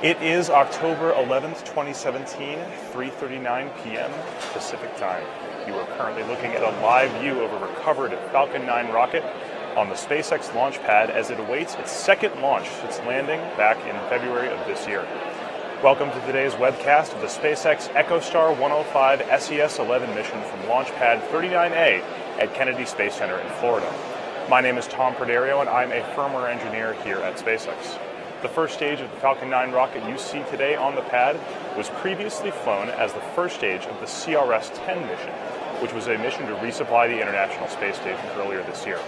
It is October 11th, 2017, 3:39 p.m. Pacific Time. You are currently looking at a live view of a recovered Falcon 9 rocket on the SpaceX launch pad as it awaits its second launch since landing back in February of this year. Welcome to today's webcast of the SpaceX Echostar-105 SES-11 mission from Launch Pad 39A at Kennedy Space Center in Florida. My name is Tom Perderio and I'm a firmware engineer here at SpaceX. The first stage of the Falcon 9 rocket you see today on the pad was previously flown as the first stage of the CRS-10 mission, which was a mission to resupply the International Space Station earlier this year.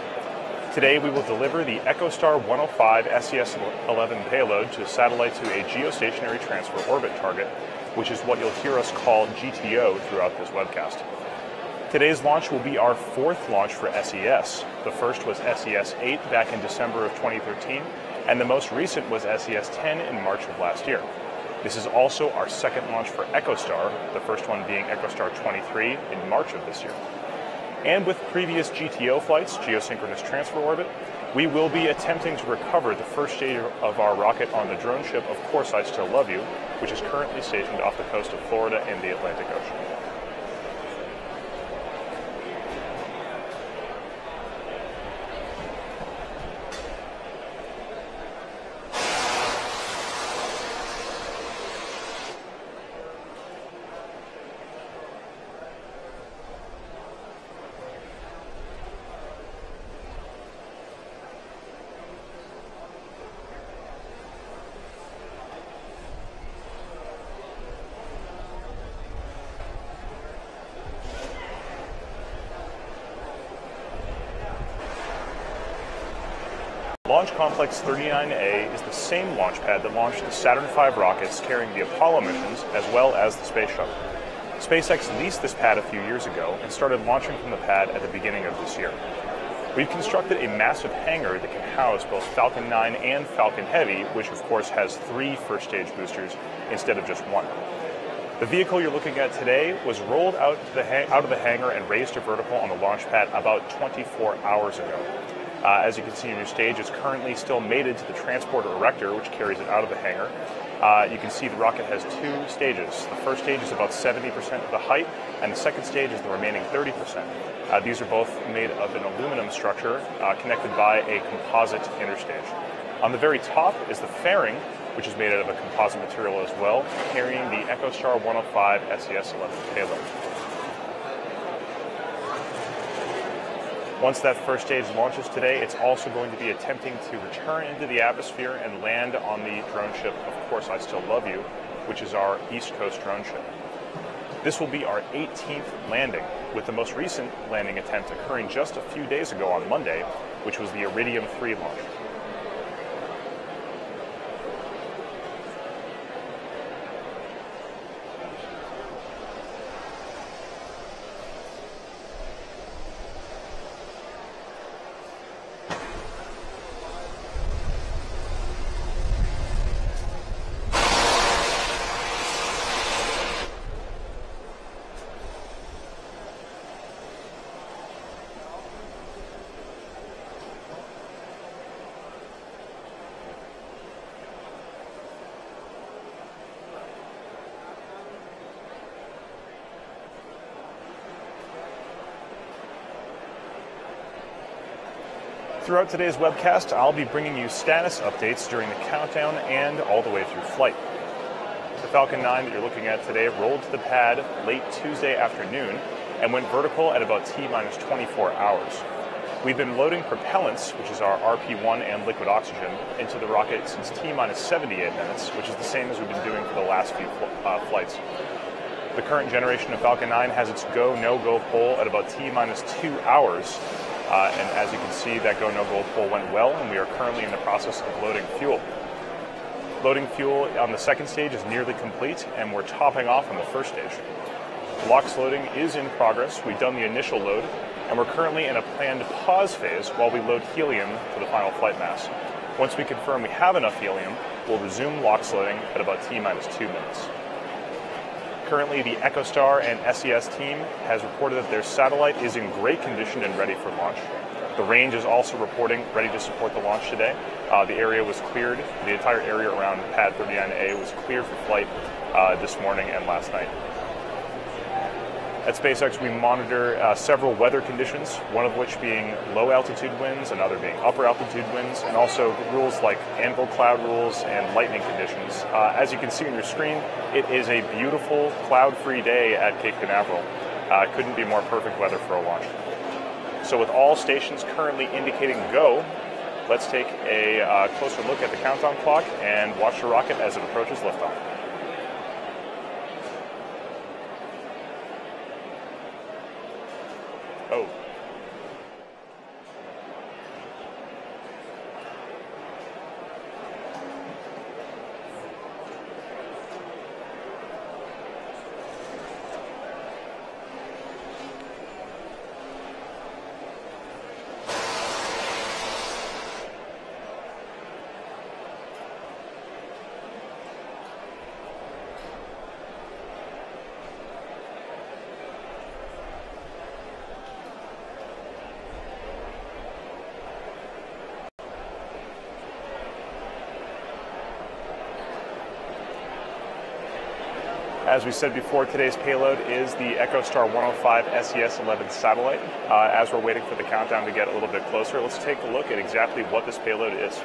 Today we will deliver the Echostar-105 SES-11 payload to satellite to a geostationary transfer orbit target, which is what you'll hear us call GTO throughout this webcast. Today's launch will be our fourth launch for SES. The first was SES-8 back in December of 2013, and the most recent was SES-10 in March of last year. This is also our second launch for Echostar, the first one being Echostar-23 in March of this year. And with previous GTO flights, geosynchronous transfer orbit, we will be attempting to recover the first stage of our rocket on the drone ship Of Course I Still Love You, which is currently stationed off the coast of Florida in the Atlantic Ocean. Launch Complex 39A is the same launch pad that launched the Saturn V rockets carrying the Apollo missions as well as the Space Shuttle. SpaceX leased this pad a few years ago and started launching from the pad at the beginning of this year. We've constructed a massive hangar that can house both Falcon 9 and Falcon Heavy, which of course has 3 first-stage boosters instead of just 1. The vehicle you're looking at today was rolled out of the hangar and raised to vertical on the launch pad about 24 hours ago. As you can see in your stage, it's currently still mated to the transporter erector, which carries it out of the hangar. You can see the rocket has 2 stages. The first stage is about 70% of the height, and the second stage is the remaining 30%. These are both made of an aluminum structure connected by a composite interstage. On the very top is the fairing, which is made out of a composite material as well, carrying the Echostar-105 SES-11 payload. Once that first stage launches today, it's also going to be attempting to return into the atmosphere and land on the drone ship Of Course I Still Love You, which is our East Coast drone ship. This will be our 18th landing, with the most recent landing attempt occurring just a few days ago on Monday, which was the Iridium 3 launch. Throughout today's webcast, I'll be bringing you status updates during the countdown and all the way through flight. The Falcon 9 that you're looking at today rolled to the pad late Tuesday afternoon and went vertical at about T-minus 24 hours. We've been loading propellants, which is our RP-1 and liquid oxygen, into the rocket since T-minus 78 minutes, which is the same as we've been doing for the last few flights. The current generation of Falcon 9 has its go, no-go pole at about T-minus 2 hours. And as you can see, that go, no-go poll went well, and we are currently in the process of loading fuel. Loading fuel on the second stage is nearly complete, and we're topping off on the first stage. LOX loading is in progress. We've done the initial load, and we're currently in a planned pause phase while we load helium to the final flight mass. Once we confirm we have enough helium, we'll resume LOX loading at about T-minus 2 minutes. Currently, the Echostar and SES team has reported that their satellite is in great condition and ready for launch. The range is also reporting ready to support the launch today. The area was cleared, the entire area around Pad 39A was cleared for flight this morning and last night. At SpaceX, we monitor several weather conditions, one of which being low altitude winds, another being upper altitude winds, and also rules like anvil cloud rules and lightning conditions. As you can see on your screen, it is a beautiful cloud-free day at Cape Canaveral. Couldn't be more perfect weather for a launch. So with all stations currently indicating go, let's take a closer look at the countdown clock and watch the rocket as it approaches liftoff. Oh. As we said before, today's payload is the Echostar-105 SES-11 satellite. As we're waiting for the countdown to get a little bit closer, let's take a look at exactly what this payload is.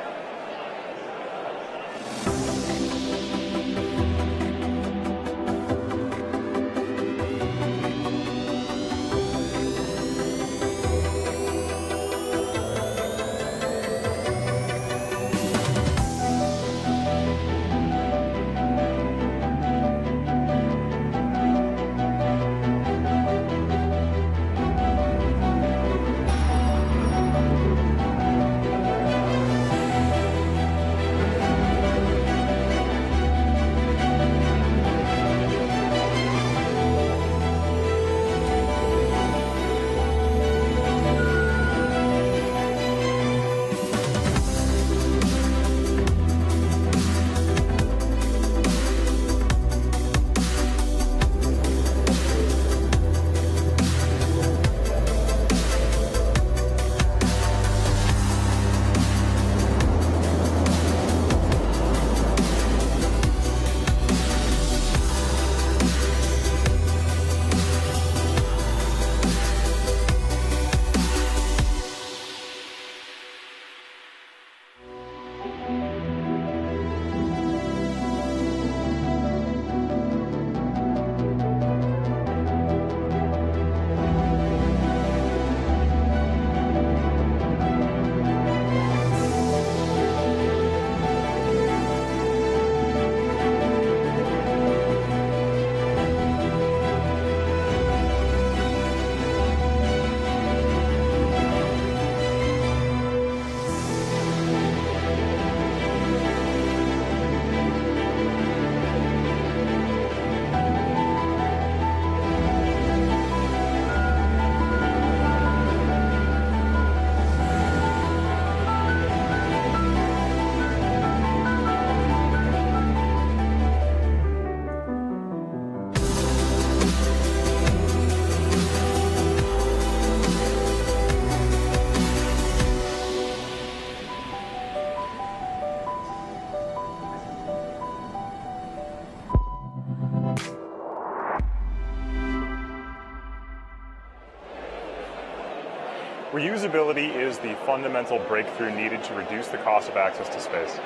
Reusability is the fundamental breakthrough needed to reduce the cost of access to space.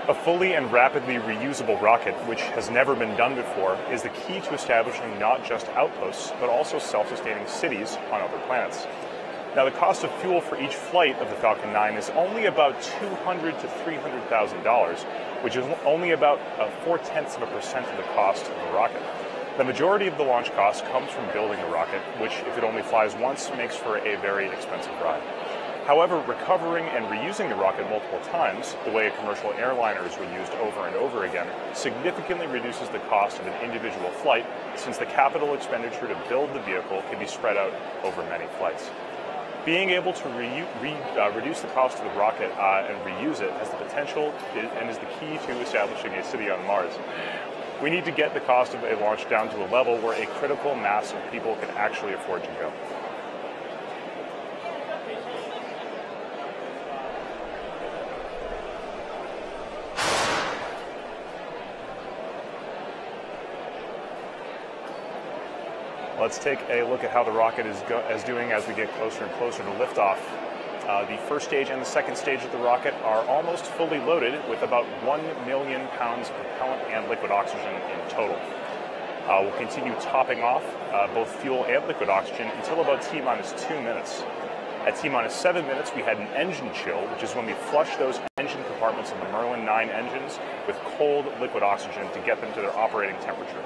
A fully and rapidly reusable rocket, which has never been done before, is the key to establishing not just outposts, but also self-sustaining cities on other planets. Now, the cost of fuel for each flight of the Falcon 9 is only about $200,000 to $300,000, which is only about 0.4% of the cost of the rocket. The majority of the launch cost comes from building the rocket, which, if it only flies once, makes for a very expensive ride. However, recovering and reusing the rocket multiple times, the way a commercial airliner is reused over and over again, significantly reduces the cost of an individual flight, since the capital expenditure to build the vehicle can be spread out over many flights. Being able to reduce the cost of the rocket and reuse it has the potential and is the key to establishing a city on Mars. We need to get the cost of a launch down to a level where a critical mass of people can actually afford to go. Let's take a look at how the rocket is doing as we get closer and closer to liftoff. The first stage and the second stage of the rocket are almost fully loaded with about 1 million pounds of propellant and liquid oxygen in total. We'll continue topping off both fuel and liquid oxygen until about T-minus 2 minutes. At T-minus 7 minutes, we had an engine chill, which is when we flush those engine compartments of the Merlin 9 engines with cold liquid oxygen to get them to their operating temperature.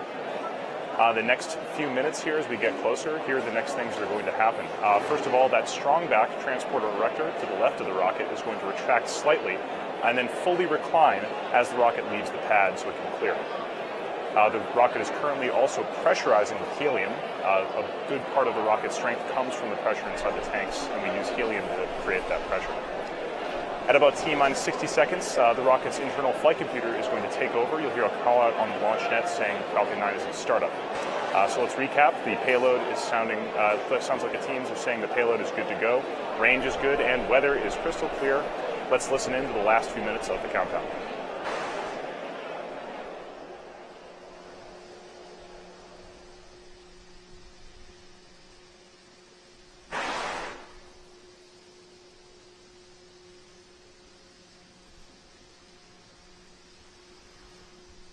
The next few minutes here as we get closer, here are the next things that are going to happen. First of all, that strong back transporter erector to the left of the rocket is going to retract slightly and then fully recline as the rocket leaves the pad so it can clear. The rocket is currently also pressurizing with helium. A good part of the rocket's strength comes from the pressure inside the tanks, and we use helium to create that pressure. At about T-minus 60 seconds, the rocket's internal flight computer is going to take over. You'll hear a call out on the launch net saying Falcon 9 is in startup. So let's recap. The payload is sounds like the teams are saying the payload is good to go, range is good, and weather is crystal clear. Let's listen in to the last few minutes of the countdown.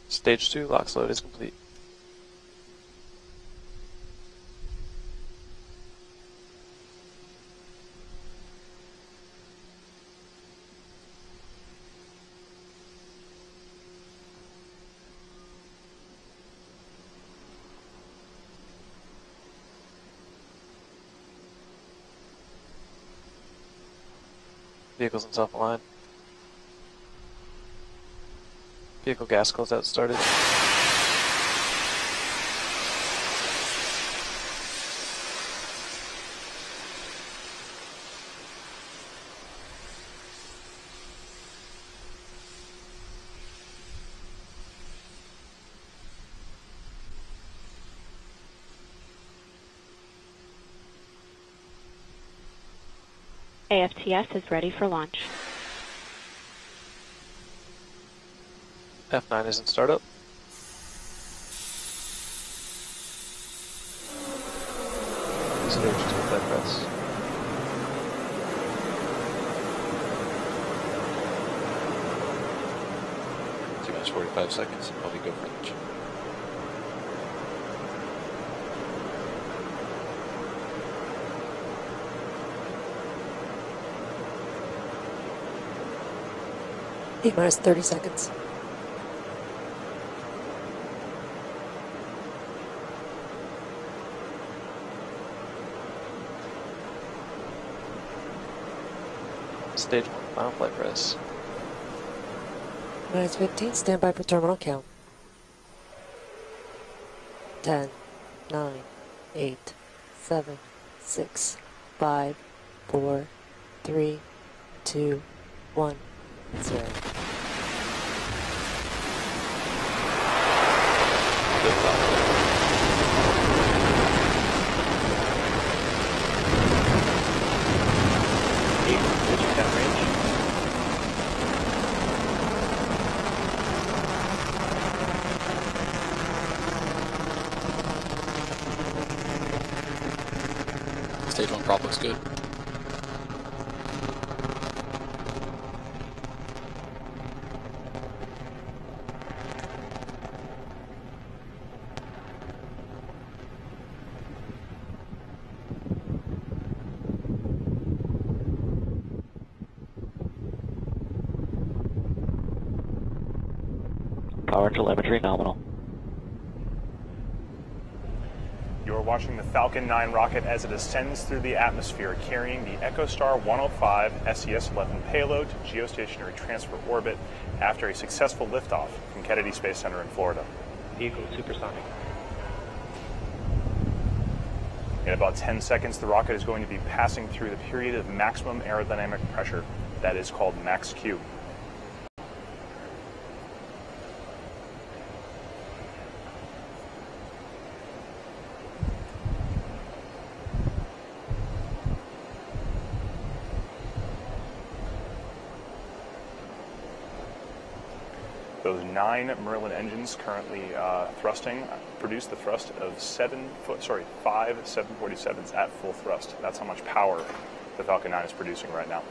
Stage 2 LOX load is complete. Vehicles in self-align. Vehicle gas closeout started. AFTS is ready for launch. F9 is in startup. Stage 2 flight press. T-minus 45 seconds, and probably go for launch. T-minus 30 seconds. Stage 1 final flight press. Minus 15, stand by for terminal count. 10, 9, 8, 7, 6, 5, 4, 3, 2, 1, 0. Liftoff. Stage 1 prop looks good. Power telemetry nominal. You're watching the Falcon 9 rocket as it ascends through the atmosphere, carrying the Echostar-105 SES-11 payload to geostationary transfer orbit after a successful liftoff from Kennedy Space Center in Florida. Vehicle supersonic. In about 10 seconds, the rocket is going to be passing through the period of maximum aerodynamic pressure that is called max Q. Those 9 Merlin engines currently thrusting produce the thrust of 5 747s at full thrust. That's how much power the Falcon 9 is producing right now.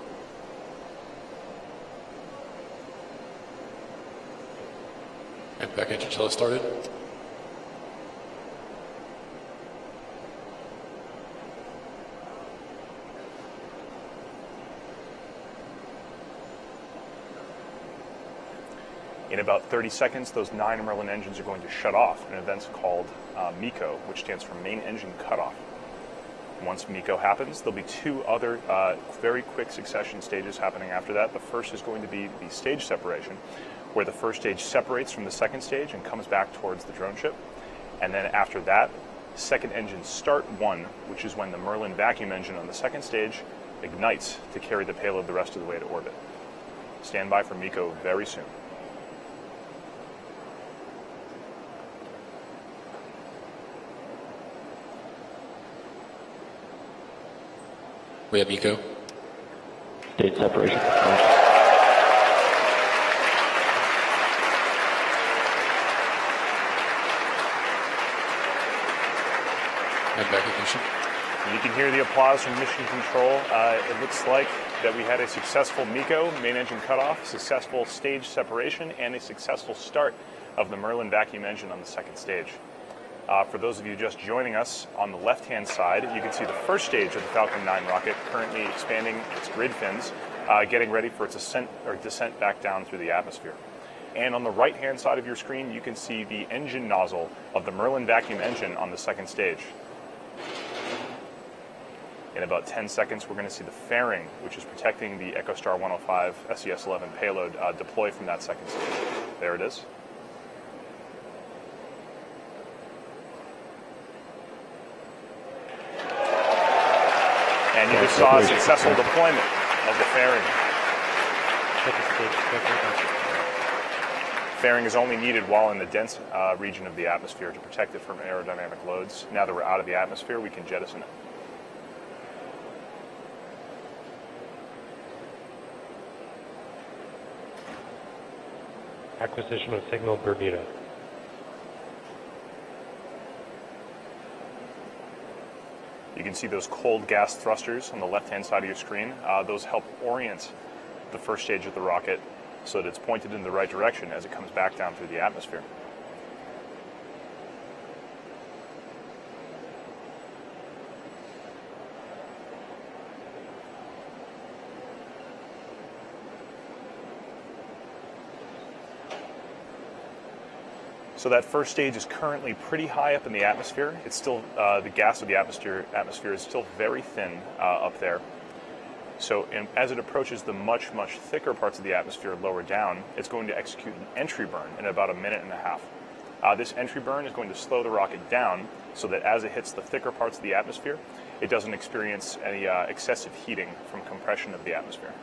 And back engine shell started. In about 30 seconds, those 9 Merlin engines are going to shut off an event called MECO, which stands for Main Engine Cutoff. Once MECO happens, there'll be 2 other very quick succession stages happening after that. The first is going to be the stage separation, where the first stage separates from the second stage and comes back towards the drone ship. And then after that, second engine start 1, which is when the Merlin vacuum engine on the second stage ignites to carry the payload the rest of the way to orbit. Stand by for MECO very soon. We have MECO. Stage separation. And back ignition. You can hear the applause from Mission Control. It looks like that we had a successful MECO, main engine cutoff, successful stage separation, and a successful start of the Merlin vacuum engine on the second stage. For those of you just joining us, on the left-hand side, you can see the first stage of the Falcon 9 rocket currently expanding its grid fins, getting ready for its descent back down through the atmosphere. And on the right-hand side of your screen, you can see the engine nozzle of the Merlin vacuum engine on the second stage. In about 10 seconds, we're going to see the fairing, which is protecting the Echostar-105 SES-11 payload, deploy from that second stage. There it is. And you just saw a successful deployment of the fairing. Fairing is only needed while in the dense region of the atmosphere to protect it from aerodynamic loads. Now that we're out of the atmosphere, we can jettison it. Acquisition of signal Bermuda. You can see those cold gas thrusters on the left-hand side of your screen. Those help orient the first stage of the rocket so that it's pointed in the right direction as it comes back down through the atmosphere. So that first stage is currently pretty high up in the atmosphere. It's still, the gas of the atmosphere is still very thin up there. So as it approaches the much, much thicker parts of the atmosphere lower down, it's going to execute an entry burn in about 1.5 minutes. This entry burn is going to slow the rocket down so that as it hits the thicker parts of the atmosphere, it doesn't experience any excessive heating from compression of the atmosphere.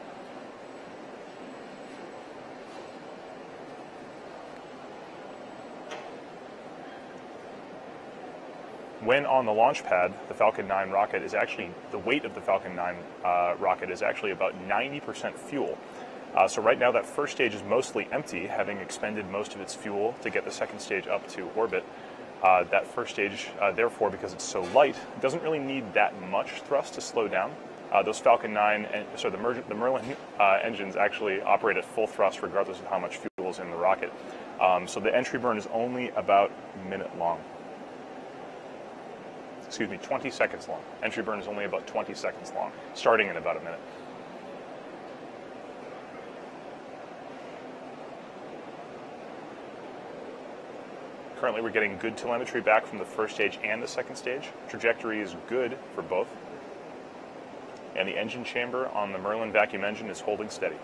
When on the launch pad, the Falcon 9 rocket is actually, the weight of the Falcon 9 rocket is actually about 90% fuel. So right now that first stage is mostly empty, having expended most of its fuel to get the second stage up to orbit. That first stage, therefore, because it's so light, doesn't really need that much thrust to slow down. Those Falcon 9, the Merlin engines actually operate at full thrust regardless of how much fuel is in the rocket. So the entry burn is only about a minute long. 20 seconds long. Entry burn is only about 20 seconds long, starting in about a minute. Currently, we're getting good telemetry back from the first stage and the second stage. Trajectory is good for both. And the engine chamber on the Merlin vacuum engine is holding steady.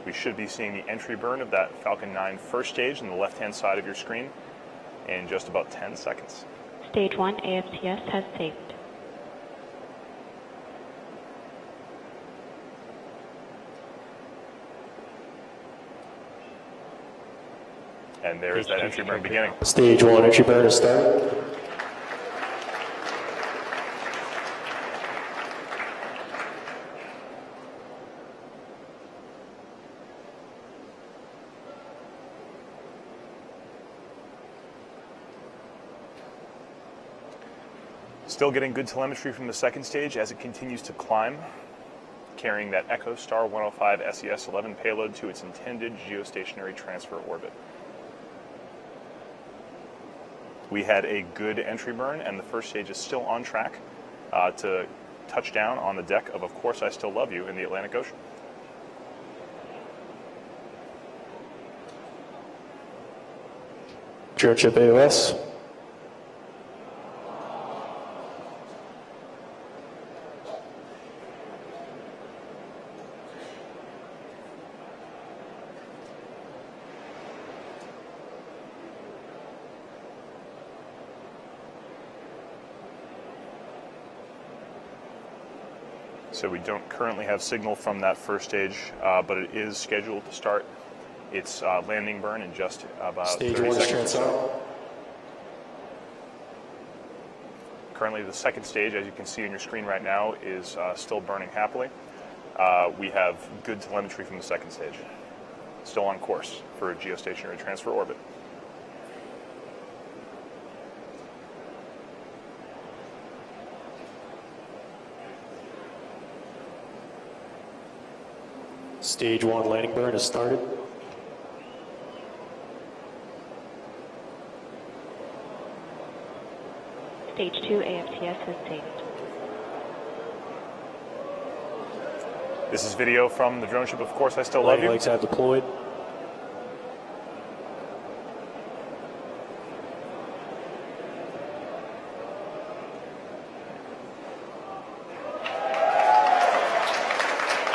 We should be seeing the entry burn of that Falcon 9 first stage on the left-hand side of your screen in just about 10 seconds. Stage 1 AFTS has saved. And there is that entry burn beginning. Stage 1 entry burn is started. Still getting good telemetry from the second stage as it continues to climb, carrying that Echostar-105 SES-11 payload to its intended geostationary transfer orbit. We had a good entry burn, and the first stage is still on track to touch down on the deck of Course I Still Love You in the Atlantic Ocean. Drone ship AOS. So we don't currently have signal from that first stage, but it is scheduled to start its landing burn in just about Stage 30 1 is seconds. transonic. Currently the second stage, as you can see on your screen right now, is still burning happily. We have good telemetry from the second stage. Still on course for a geostationary transfer orbit. Stage 1 landing burn is started. Stage 2 AFTS has taped. This is video from the drone ship, Of Course I Still Love Landing You. legs have deployed.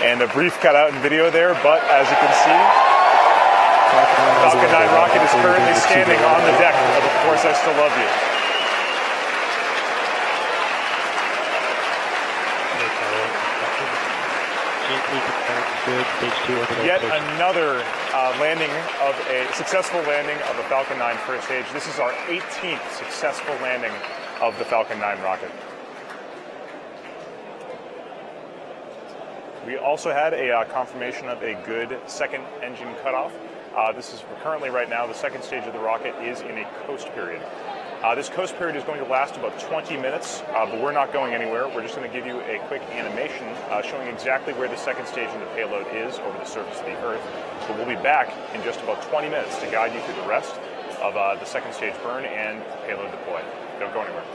And a brief cutout in video there, but as you can see, Falcon 9 rocket is currently standing on the deck of Course I Still Love You. Yet another successful landing of the Falcon 9 first stage. This is our 18th successful landing of the Falcon 9 rocket. We also had a confirmation of a good second engine cutoff. This is currently right now, the second stage of the rocket is in a coast period. This coast period is going to last about 20 minutes, but we're not going anywhere. We're just going to give you a quick animation showing exactly where the second stage of the payload is over the surface of the Earth. But we'll be back in just about 20 minutes to guide you through the rest of the second stage burn and payload deploy. Don't go anywhere.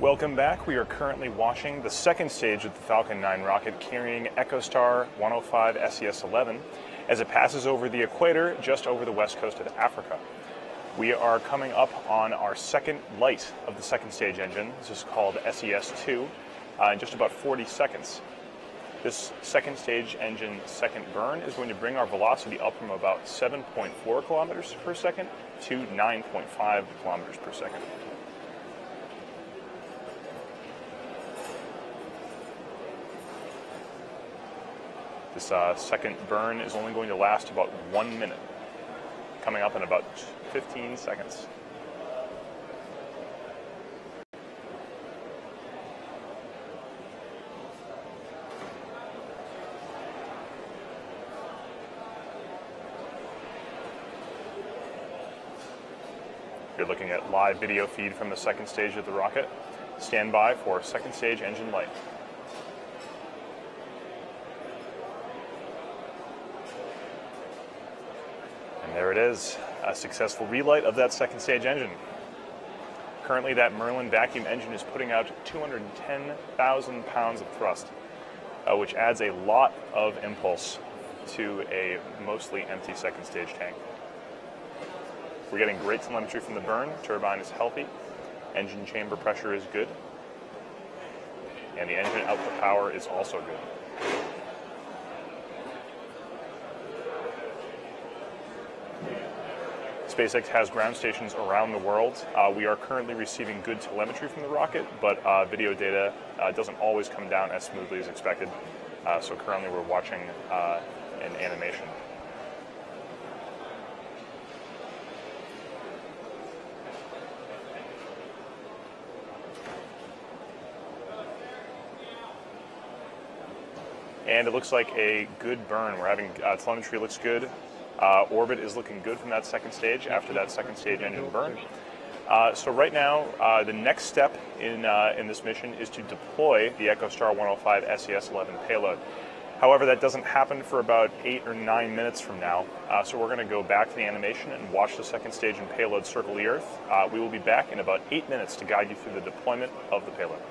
Welcome back. We are currently watching the second stage of the Falcon 9 rocket carrying Echostar-105 SES-11 as it passes over the equator just over the west coast of Africa. We are coming up on our second light of the second stage engine. This is called SES-2 in just about 40 seconds. This second stage engine second burn is going to bring our velocity up from about 7.4 kilometers per second to 9.5 kilometers per second. This second burn is only going to last about 1 minute, coming up in about 15 seconds. You're looking at live video feed from the second stage of the rocket. Stand by for second stage engine light. And there it is, a successful relight of that second stage engine. Currently, that Merlin vacuum engine is putting out 210,000 pounds of thrust, which adds a lot of impulse to a mostly empty second stage tank. We're getting great telemetry from the burn. Turbine is healthy. Engine chamber pressure is good. And the engine output power is also good. SpaceX has ground stations around the world. We are currently receiving good telemetry from the rocket, but video data doesn't always come down as smoothly as expected. So currently we're watching an animation. And it looks like a good burn. We're having telemetry looks good. Orbit is looking good from that second stage after that second stage engine burn. So right now, the next step in this mission is to deploy the Echostar-105 SES-11 payload. However, that doesn't happen for about 8 or 9 minutes from now. So we're going to go back to the animation and watch the second stage and payload circle the Earth. We will be back in about 8 minutes to guide you through the deployment of the payload.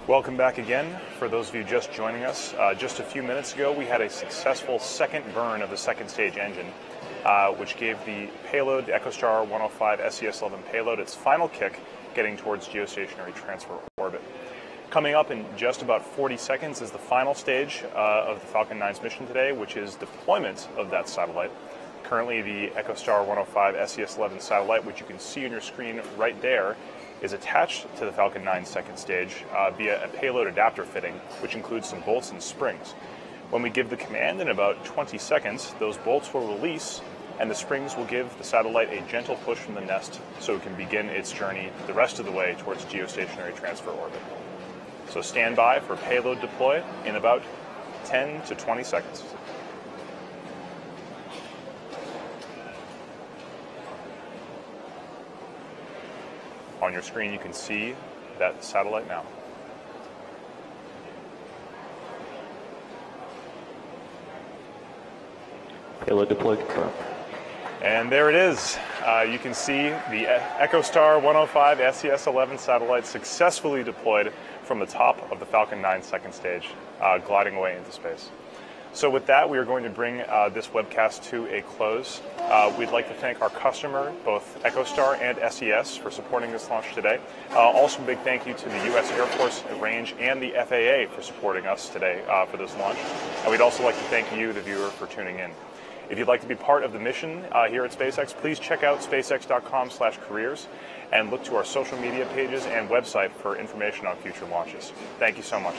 Welcome back again. For those of you just joining us, just a few minutes ago we had a successful second burn of the second stage engine, which gave the payload, the Echostar-105 SES-11 payload, its final kick, getting towards geostationary transfer orbit. Coming up in just about 40 seconds is the final stage of the Falcon 9's mission today, which is deployment of that satellite. Currently, the Echostar-105 SES-11 satellite, which you can see on your screen right there, is attached to the Falcon 9 second stage via a payload adapter fitting, which includes some bolts and springs. When we give the command in about 20 seconds, those bolts will release and the springs will give the satellite a gentle push from the nest so it can begin its journey the rest of the way towards geostationary transfer orbit. So stand by for payload deploy in about 10 to 20 seconds. On your screen, you can see that satellite now. Payload deployed confirmed. And there it is. You can see the Echostar-105 SES-11 satellite successfully deployed from the top of the Falcon 9 second stage, gliding away into space. So with that, we are going to bring this webcast to a close. We'd like to thank our customer, both Echostar and SES, for supporting this launch today. Also a big thank you to the U.S. Air Force Range and the FAA for supporting us today for this launch. And we'd also like to thank you, the viewer, for tuning in. If you'd like to be part of the mission here at SpaceX, please check out spacex.com/careers and look to our social media pages and website for information on future launches. Thank you so much.